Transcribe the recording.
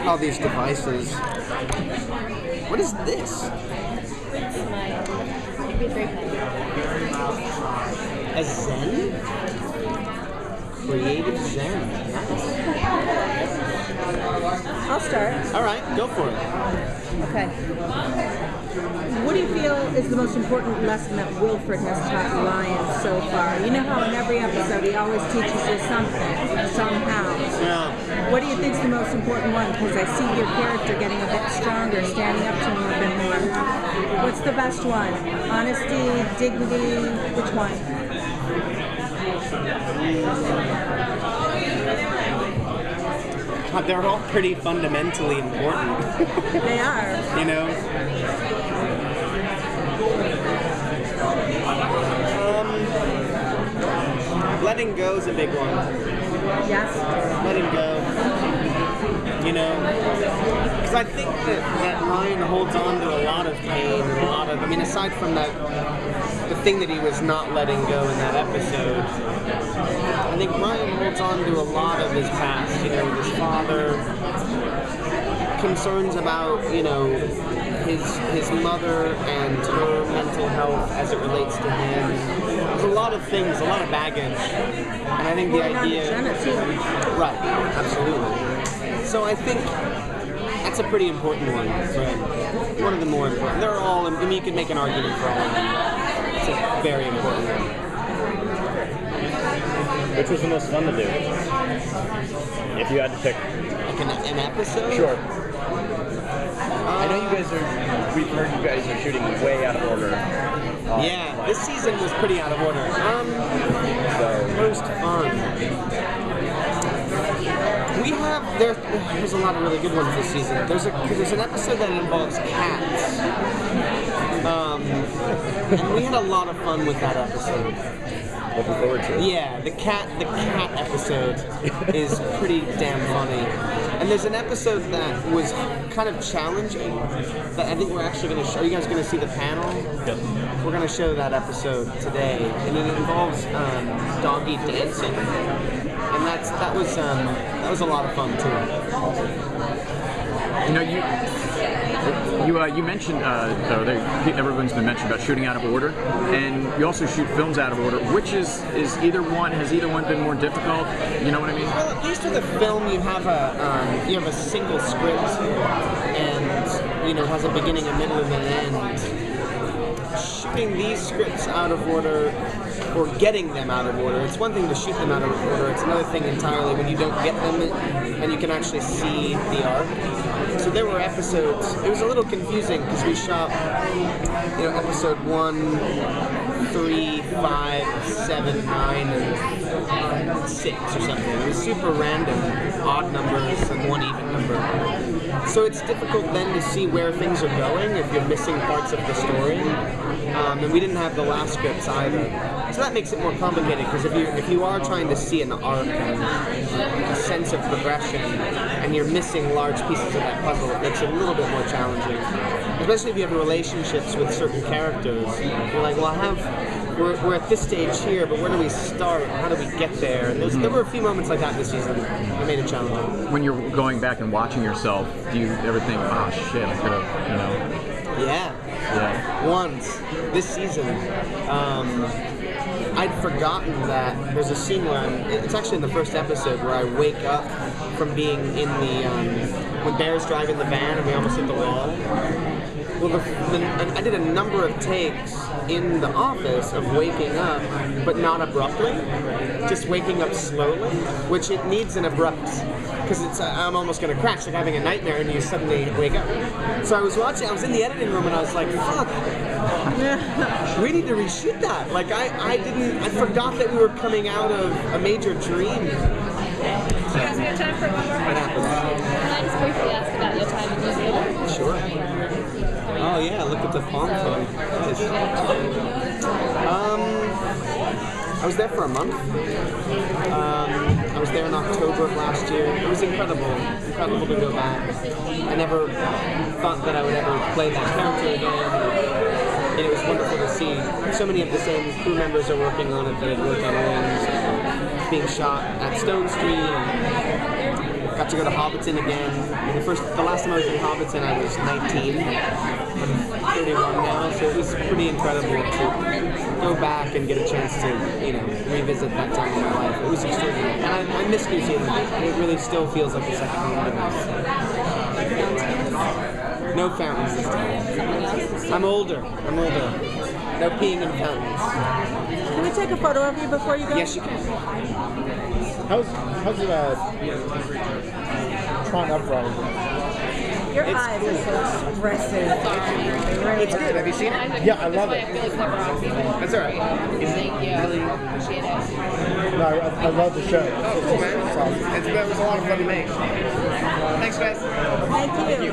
at all these devices. What is this? It's my MP3 pen. A Zen? Creative Zen. Nice. I'll start. All right, go for it. Okay. What do you feel is the most important lesson that Wilfred has taught Lion so far? You know how in every episode he always teaches you something, somehow. Yeah. What do you think is the most important one? Because I see your character getting a bit stronger, standing up to him a bit more. What's the best one? Honesty, dignity, which one? They're all pretty fundamentally important. They are. You know? Letting go is a big one. Yes. Letting go. You know? Because I think that Ryan holds on to a lot of pain, and a lot of, I mean, aside from that, the thing that he was not letting go in that episode, I think Ryan holds on to a lot of his past, you know, his father, concerns about, you know, his mother and her mental health as it relates to him. There's a lot of things, a lot of baggage, and I think the idea... Right, absolutely. So I think that's a pretty important one for him. One of the more important. They're all, I mean, you can make an argument for all of them. It's a very important one. Which was the most fun to do? If you had to pick. Like an episode? Sure. I know you guys are, we've heard you guys are shooting way out of order. Yeah, this season was pretty out of order. Most fun. We have, there's a lot of really good ones this season. There's an episode that involves cats. And we had a lot of fun with that episode. Looking forward to it. Yeah, the cat episode is pretty damn funny. And there's an episode that was kind of challenging that I think we're actually going to show. Are you guys going to see the panel? Yep. We're going to show that episode today, and it involves doggy dancing, and that was a lot of fun too. You know, you mentioned everyone's been mentioned about shooting out of order, and you also shoot films out of order. Which has either one been more difficult? You know what I mean? Well, at least with a film, you have a single script, and you know, has a beginning, a middle, and an end. Shooting these scripts out of order, or getting them out of order, it's one thing to shoot them out of order, it's another thing entirely when you don't get them and you can actually see the arc. So there were episodes, it was a little confusing because we shot, you know, episode 1, 3, 5, 7, 9, and 6 or something. It was super random, odd numbers and one even number. So it's difficult then to see where things are going if you're missing parts of the story. And we didn't have the last scripts either. So that makes it more complicated because if you are trying to see an arc and a sense of progression and you're missing large pieces of that puzzle, it makes it a little bit more challenging. Especially if you have relationships with certain characters. You're like, well, we're at this stage here, but where do we start? How do we get there? And there were a few moments like that this season that made it challenging. When you're going back and watching yourself, do you ever think, oh shit, I could have, you know? Yeah. Once this season, I'd forgotten that there's a scene where it's actually in the first episode where I wake up from being in the when Bear's driving the van and we almost hit the wall. Well, I did a number of takes in the office of waking up, but not abruptly, just waking up slowly, which it needs an abrupt, because I'm almost going to crash, like having a nightmare and you suddenly wake up. So I was in the editing room and I was like, fuck, we need to reshoot that. Like I forgot that we were coming out of a major dream. You guys have time for one more question? Can I just briefly ask about your time in New Zealand? Sure. Oh yeah, look at the palm phone. I was there for a month. I was there in October of last year. It was incredible to go back. I never thought that I would ever play that character again. And it was wonderful to see so many of the same crew members are working on it that had worked on Wings, being shot at Stone Street. got to go to Hobbiton again. The last time I was in Hobbiton, I was 19. I'm 31 now, so it was pretty incredible to go back and get a chance to, revisit that time in my life. It was extraordinary, and I miss New Zealand. It really still feels like a second home to me. No fountains this time. I'm older. No peeing in fountains. Can we take a photo of you before you go? Yes, you can. How's it Tron Uprising? Your eyes are so expressive. It's good. Have you seen it? Yeah, I love it. I feel like never on TV. That's all right. Thank you. Really appreciate it. No, I love the show. Oh, cool, man. It was a lot of fun to make. Thanks, guys. Thank you.